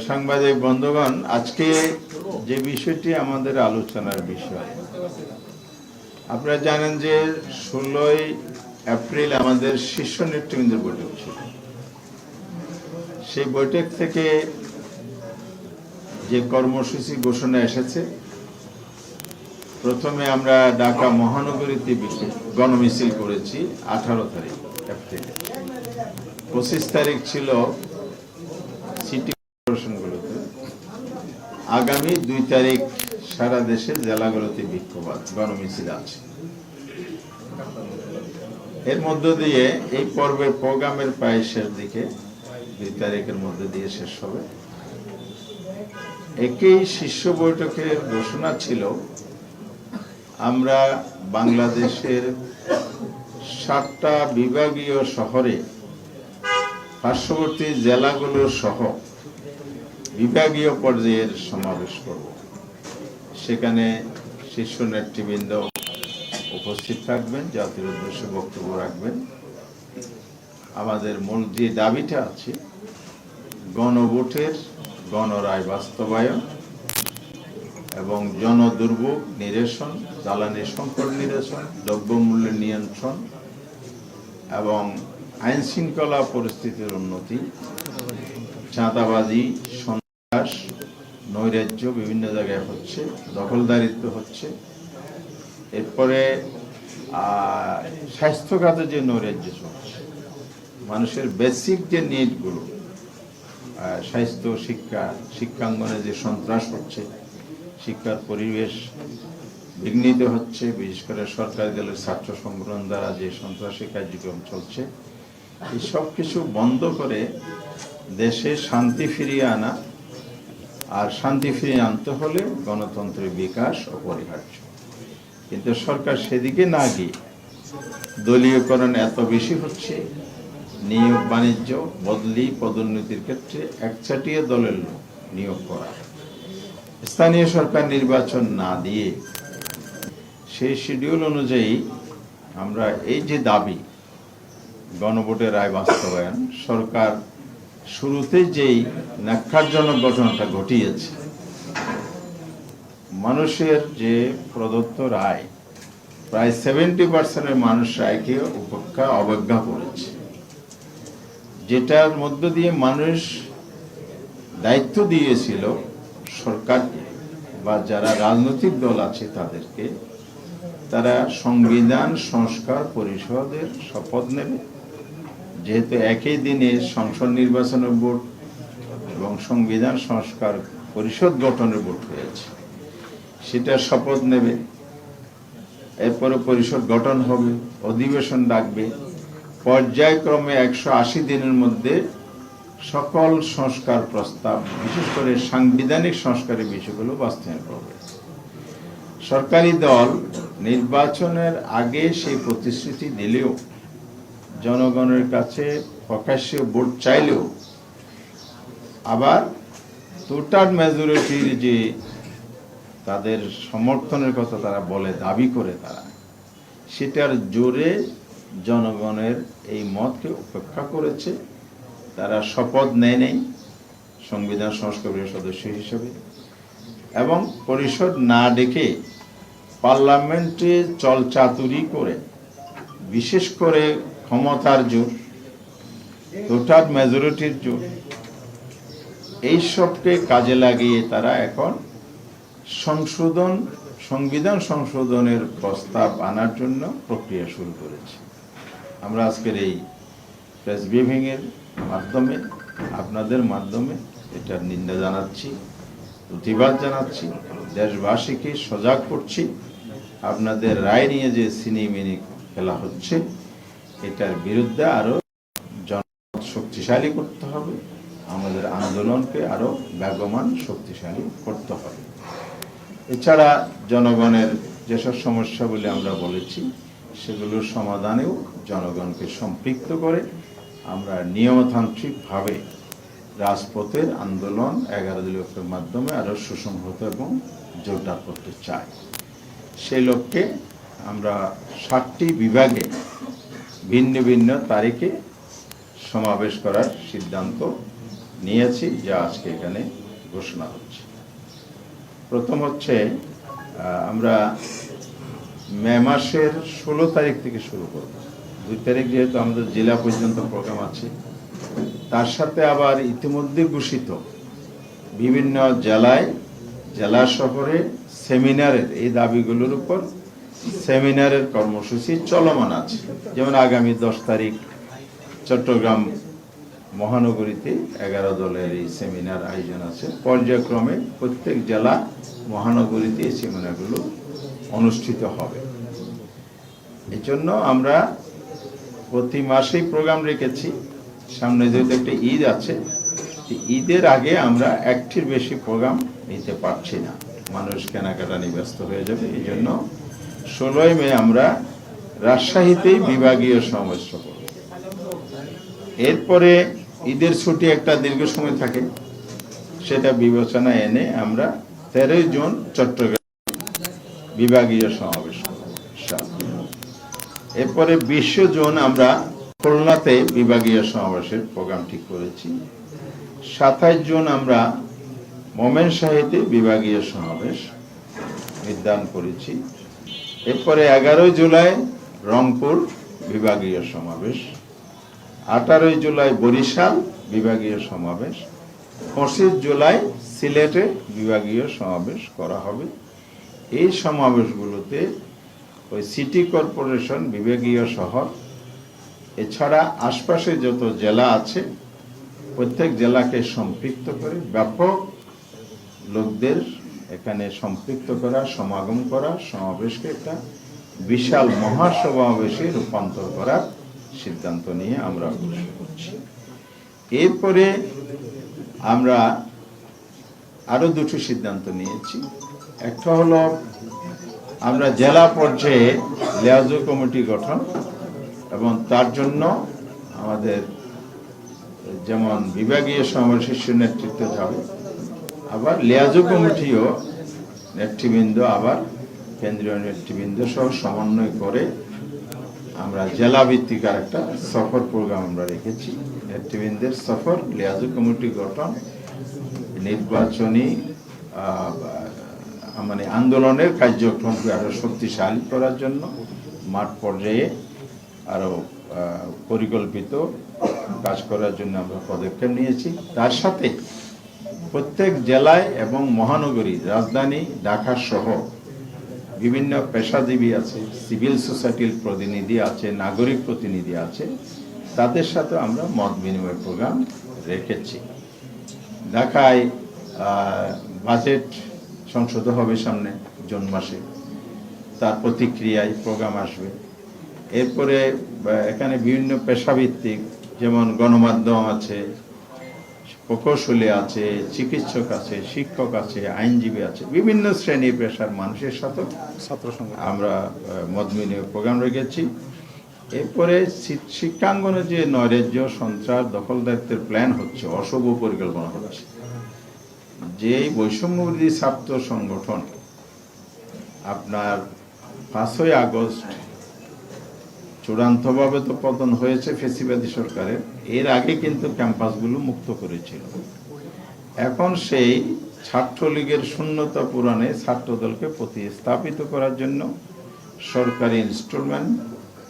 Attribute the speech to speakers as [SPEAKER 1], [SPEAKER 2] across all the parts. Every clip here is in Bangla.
[SPEAKER 1] সাংবাদিক বন্ধুগণ, আজকে যে বিষয়টি আমাদের আলোচনার বিষয়, আপনারা জানেন যে 16ই এপ্রিল আমাদের শীর্ষ নেতৃবৃন্দের বৈঠক ছিল। সেই বৈঠক থেকে যে কর্মসূচি ঘোষণা এসেছে, প্রথমে আমরা ঢাকা মহানগরীতে গণমিছিল করেছি 18 তারিখ এপ্রিল। 25 তারিখ ছিল সিটি কর্পোরেশনগুলোতে। আগামী 2 তারিখ সারা দেশে জেলাগুলোতে বিক্ষোভ গণমিছিল আছে। এর মধ্য দিয়ে এই পর্বের প্রোগ্রামের প্রায় শেষ দিকে 2 তারিখের মধ্যে দিয়ে শেষ হবে। একই শীর্ষ বৈঠকের ঘোষণা ছিল আমরা বাংলাদেশের 7টা বিভাগীয় শহরে পার্শ্ববর্তী জেলাগুলো সহ বিভাগীয় পর্যায়ের সমাবেশ করব। সেখানে শীর্ষ নেতৃবৃন্দ উপস্থিত থাকবেন, জাতির উদ্দেশ্যে বক্তব্য রাখবেন। আমাদের মূল যে দাবিটা আছে, গণভোটের গণরায় বাস্তবায়ন এবং জনদুর্ভোগ নিরসন, জ্বালানি সংকট নিরসন, দ্রব্যমূল্যের নিয়ন্ত্রণ এবং আইন শৃঙ্খলা পরিস্থিতির উন্নতি, চাঁদাবাজি, সন্ত্রাস, নৈরাজ্য বিভিন্ন জায়গায় হচ্ছে, দখলদারিত্ব হচ্ছে। এরপরে স্বাস্থ্য খাতে যে নৈরাজ্য চলছে, মানুষের বেসিক যে নিডগুলো, স্বাস্থ্য, শিক্ষাঙ্গনে যে সন্ত্রাস হচ্ছে, শিক্ষার পরিবেশ বিঘ্নিত হচ্ছে, বিশেষ করে সরকারি দলের ছাত্র সংগঠন দ্বারা যে সন্ত্রাসী কার্যক্রম চলছে, এই সব কিছু বন্ধ করে দেশে শান্তি ফিরিয়ে আনা। আর শান্তি ফিরিয়ে আনতে হলে গণতন্ত্রের বিকাশ অপরিহার্য। কিন্তু সরকার সেদিকে না গিয়ে দলীয়করণ এত বেশি হচ্ছে, নিয়োগ বাণিজ্য, বদলি, পদোন্নতির ক্ষেত্রে একচাটিয়া দলের লোক নিয়োগ করা, স্থানীয় সরকার নির্বাচন না দিয়ে সেই শিডিউল অনুযায়ী আমরা এই যে দাবি গণভোটের রায় বাস্তবায়ন, সরকার শুরুতে যেই ন্যাক্কারজনক ঘটনাটা ঘটিয়েছে, মানুষের যে প্রদত্ত রায়, প্রায় 70% মানুষ রায়কে অবজ্ঞা করেছে, যেটার মধ্য দিয়ে মানুষ দায়িত্ব দিয়েছিল সরকারকে বা যারা রাজনৈতিক দল আছে তাদেরকে, তারা সংবিধান সংস্কার পরিষদের শপথ নেবে। যেহেতু একই দিনে সংসদ নির্বাচনের ভোট এবং সংবিধান সংস্কার পরিষদ গঠনের ভোট হয়েছে, সেটা শপথ নেবে। এরপরে পরিষদ গঠন হবে, অধিবেশন ডাকবে, পর্যায়ক্রমে 180 দিনের মধ্যে সকল সংস্কার প্রস্তাব, বিশেষ করে সাংবিধানিক সংস্কারের বিষয়গুলো বাস্তবায়ন করবে। সরকারি দল নির্বাচনের আগে সেই প্রতিশ্রুতি দিলেও, জনগণের কাছে প্রকাশ্যে ভোট চাইলেও, আবার টোটাল মেজরিটির যে তাদের সমর্থনের কথা তারা বলে, দাবি করে, তারা সেটার জোরে জনগণের এই মতকে উপেক্ষা করেছে। তারা শপথ নেয় নাই সংবিধান সংস্কারের সদস্য হিসেবে, এবং পরিষদ না ডেকে পার্লামেন্টে চলচাতুরি করে, বিশেষ করে ক্ষমতার জোর, টোটাল মেজরিটির জোর, এইসবকে কাজে লাগিয়ে তারা এখন সংবিধান সংশোধনের প্রস্তাব আনার জন্য প্রক্রিয়া শুরু করেছে। আমরা আজকের এই প্রেস ব্রিফিংয়ের মাধ্যমে, আপনাদের মাধ্যমে এটার নিন্দা জানাচ্ছি, প্রতিবাদ জানাচ্ছি, দেশবাসীকে সজাগ করছি। আপনাদের রায় নিয়ে যে সিনেমিনি খেলা হচ্ছে, এটার বিরুদ্ধে আরো জনমত শক্তিশালী করতে হবে, আমাদের আন্দোলনকে আরো বেগবান শক্তিশালী করতে হবে। এছাড়া জনগণের যেসব সমস্যা বলে আমরা বলেছি, সেগুলোর সমাধানেও জনগণকে সম্পৃক্ত করে আমরা নিয়মতান্ত্রিকভাবে রাজপথের আন্দোলন 11 দলীয় ঐক্যের মাধ্যমে আরো সুসংহত এবং জোরদার করতে চাই। সেই লক্ষ্যে আমরা 7টি বিভাগে ভিন্ন ভিন্ন তারিখে সমাবেশ করার সিদ্ধান্ত নিয়েছি, যা আজকে এখানে ঘোষণা হচ্ছে। প্রথম হচ্ছে আমরা মে মাসের 16 তারিখ থেকে শুরু করব। 2 তারিখ যেহেতু আমাদের জেলা পর্যন্ত প্রোগ্রাম আছে, তার সাথে আবার ইতিমধ্যে ঘোষিত বিভিন্ন জেলায়, জেলা শহরে সেমিনারের এই দাবিগুলোর উপর সেমিনারের কর্মসূচি চলমান আছে। যেমন আগামী 10 তারিখ চট্টগ্রাম মহানগরীতে 11 দলের এই সেমিনার আয়োজন আছে। পর্যায়ক্রমে প্রত্যেক জেলা মহানগরীতে এই সেমিনারগুলো অনুষ্ঠিত হবে। এই জন্য আমরা প্রতি মাসেই প্রোগ্রাম রেখেছি। সামনে যেহেতু একটা ঈদ আছে, ঈদের আগে আমরা একটির বেশি প্রোগ্রাম নিতে পারছি না, মানুষ কেনাকাটা নিয়ে ব্যস্ত হয়ে যাবে। এই জন্য 16 মে আমরা রাজশাহীতেই বিভাগীয় সমাবেশ করব। এরপরে ঈদের ছুটি একটা দীর্ঘ সময় থাকে, সেটা বিবেচনায় এনে আমরা 13 জুন চট্টগ্রাম বিভাগীয় সমাবেশ করব। এরপরে 20 জুন আমরা খুলনাতে বিভাগীয় সমাবেশের প্রোগ্রাম ঠিক করেছি। 27 জুন আমরা ময়মনসিংহে বিভাগীয় সমাবেশ নির্ধারণ করেছি। এরপরে 11 জুলাই রংপুর বিভাগীয় সমাবেশ, 18 জুলাই বরিশাল বিভাগীয় সমাবেশ, 25 জুলাই সিলেটে বিভাগীয় সমাবেশ করা হবে। এই সমাবেশগুলোতে ওই সিটি কর্পোরেশন, বিভাগীয় শহর, এছাড়া আশপাশে যত জেলা আছে প্রত্যেক জেলাকে সম্পৃক্ত করে ব্যাপক লোকদের এখানে সম্পৃক্ত করা, সমাগম করা, সমাবেশকে একটা বিশাল মহাসমাবেশে রূপান্তর করার সিদ্ধান্ত নিয়ে আমরা ঘোষণা করছি। এরপরে আমরা আরো দুটো সিদ্ধান্ত নিয়েছি। একটা হলো আমরা জেলা পর্যায়ে লিয়াজু কমিটি গঠন, এবং তার জন্য আমাদের যেমন বিভাগীয় সমাবেশের নেতৃত্ব যাবে, আবার লিয়াজু কমিটিও নেতৃবৃন্দ, আবার কেন্দ্রীয় নেতৃবৃন্দ সহ সমন্বয় করে আমরা জেলা ভিত্তিক একটা সফর প্রোগ্রাম আমরা রেখেছি। নেতৃবৃন্দের সফর, লিয়াজু কমিটি গঠন, নির্বাচনী মানে আন্দোলনের কার্যক্রমকে আরো শক্তিশালী করার জন্য মাঠ পর্যায়ে আরো পরিকল্পিত কাজ করার জন্য আমরা পদক্ষেপ নিয়েছি। তার সাথে প্রত্যেক জেলায় এবং মহানগরী, রাজধানী ঢাকা সহ বিভিন্ন পেশাজীবী আছে, সিভিল সোসাইটির প্রতিনিধি আছে, নাগরিক প্রতিনিধি আছে, তাদের সাথে আমরা মত বিনিময় প্রোগ্রাম রেখেছি। ঢাকায় বাজেট সংসদ হবে সামনে জুন মাসে, তার প্রতিক্রিয়ায় প্রোগ্রাম আসবে। এরপরে এখানে বিভিন্ন পেশাভিত্তিক, যেমন গণমাধ্যম আছে, প্রকৌশলী আছে, চিকিৎসক আছে, শিক্ষক আছে, আইনজীবী আছে, বিভিন্ন শ্রেণী পেশার মানুষের সাথে আমরা মত বিনিময় প্রোগ্রাম রেখেছি। এরপরে শিক্ষাঙ্গনে যে নৈরাজ্য, সন্ত্রাস, দখলদারিত্বের প্ল্যান হচ্ছে, অশুভ পরিকল্পনা হচ্ছে, যে বৈষম্যবিরোধী ছাত্র সংগঠন আপনার 5ই আগস্ট চূড়ান্তভাবে তো পতন হয়েছে ফ্যাসিবাদী সরকারের, এর আগে কিন্তু ক্যাম্পাসগুলো মুক্ত করেছিল। এখন সেই ছাত্রলীগের শূন্যতা পূরণে ছাত্রদলকে প্রতিস্থাপিত করার জন্য সরকারি ইনস্টলমেন্ট,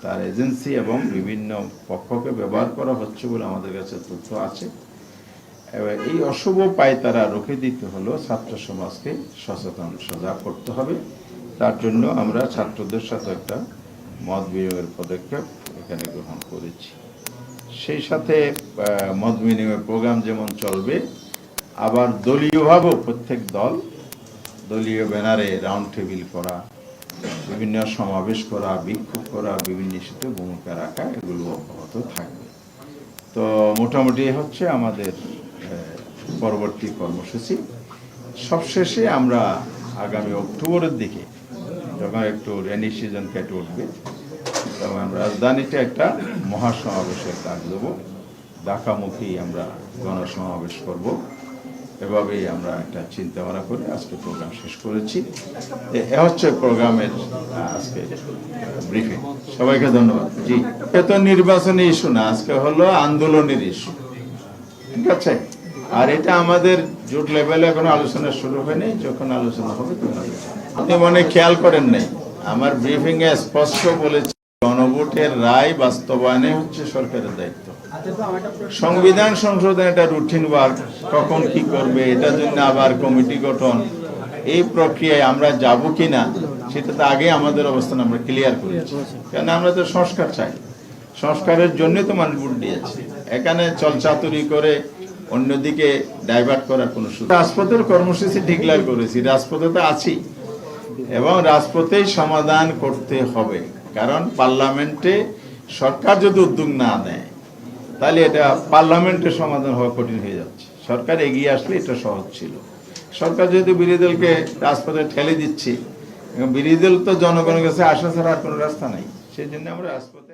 [SPEAKER 1] তার এজেন্সি এবং বিভিন্ন পক্ষকে ব্যবহার করা হচ্ছে বলে আমাদের কাছে তথ্য আছে। এই অশুভ পায়তারা রুখে দিতে হলো ছাত্র সমাজকে সচেতন, সজাগ করতে হবে। তার জন্য আমরা ছাত্রদের সাথে একটা মত বিনিময়ের পদক্ষেপ এখানে গ্রহণ করেছি। সেই সাথে মত বিনিময় প্রোগ্রাম যেমন চলবে, আবার দলীয়ভাবেও প্রত্যেক দল দলীয় ব্যানারে রাউন্ড টেবিল করা, বিভিন্ন সমাবেশ করা, বিক্ষোভ করা, বিভিন্ন ইস্যুতে ভূমিকা রাখা, এগুলো অব্যাহত থাকবে। তো মোটামুটি হচ্ছে আমাদের পরবর্তী কর্মসূচি। সবশেষে আমরা আগামী অক্টোবরের দিকে, যখন একটু রেনি সিজন কেটে উঠবে, তখন রাজধানীতে একটা মহাসমাবেশের কাজ দেব। ঢাকামুখী আমরা গণসমাবেশ করব। এভাবেই আমরা একটা চিন্তা ভাবনা করে আজকে প্রোগ্রাম শেষ করেছি। এ হচ্ছে প্রোগ্রামের আজকে ব্রিফিং। সবাইকে ধন্যবাদ। জি, এ তো নির্বাচনী ইস্যু না, আজকে হলো আন্দোলনের ইস্যু। ঠিক আছে। আর এটা আমাদের জোট লেভেলে এখনো আলোচনা শুরু হয়নি, যখন আলোচনা হবে তখন আলোচনা। আপনি মনে খেয়াল করেন নাই, আমার ব্রিফিং এ স্পষ্ট বলেছি গণভোটের রায় বাস্তবায়নে হচ্ছে সরকারের দায়িত্ব। সংবিধান সংশোধন এটা রুটিন ওয়ার্ক, কখন কি করবে, এটার জন্য আবার কমিটি গঠন, এই প্রক্রিয়ায় আমরা যাব কিনা সেটা তো আগে আমাদের অবস্থান আমরা ক্লিয়ার করেছি। কেন আমরা তো সংস্কার চাই, সংস্কারের জন্যই তো মানুষ ভোট দিয়েছে। এখানে চলচাতুরি করে অন্যদিকে ডাইভার্ট করার কোনো সুযোগ। রাজপথের কর্মসূচি ডিক্লেয়ার করেছি, রাজপথে তো আছি এবং রাজপথেই সমাধান করতে হবে। কারণ পার্লামেন্টে সরকার যদি উদ্যোগ না নেয় তাহলে এটা পার্লামেন্টে সমাধান হওয়া কঠিন হয়ে যাচ্ছে। সরকার এগিয়ে আসলে এটা সহজ ছিল। সরকার যেহেতু বিরোধী দলকে রাজপথে ঠেলে দিচ্ছে এবং বিরোধী দল তো জনগণের কাছে আসা ছাড়া আর কোনো রাস্তা নাই, সেই জন্য আমরা রাজপথে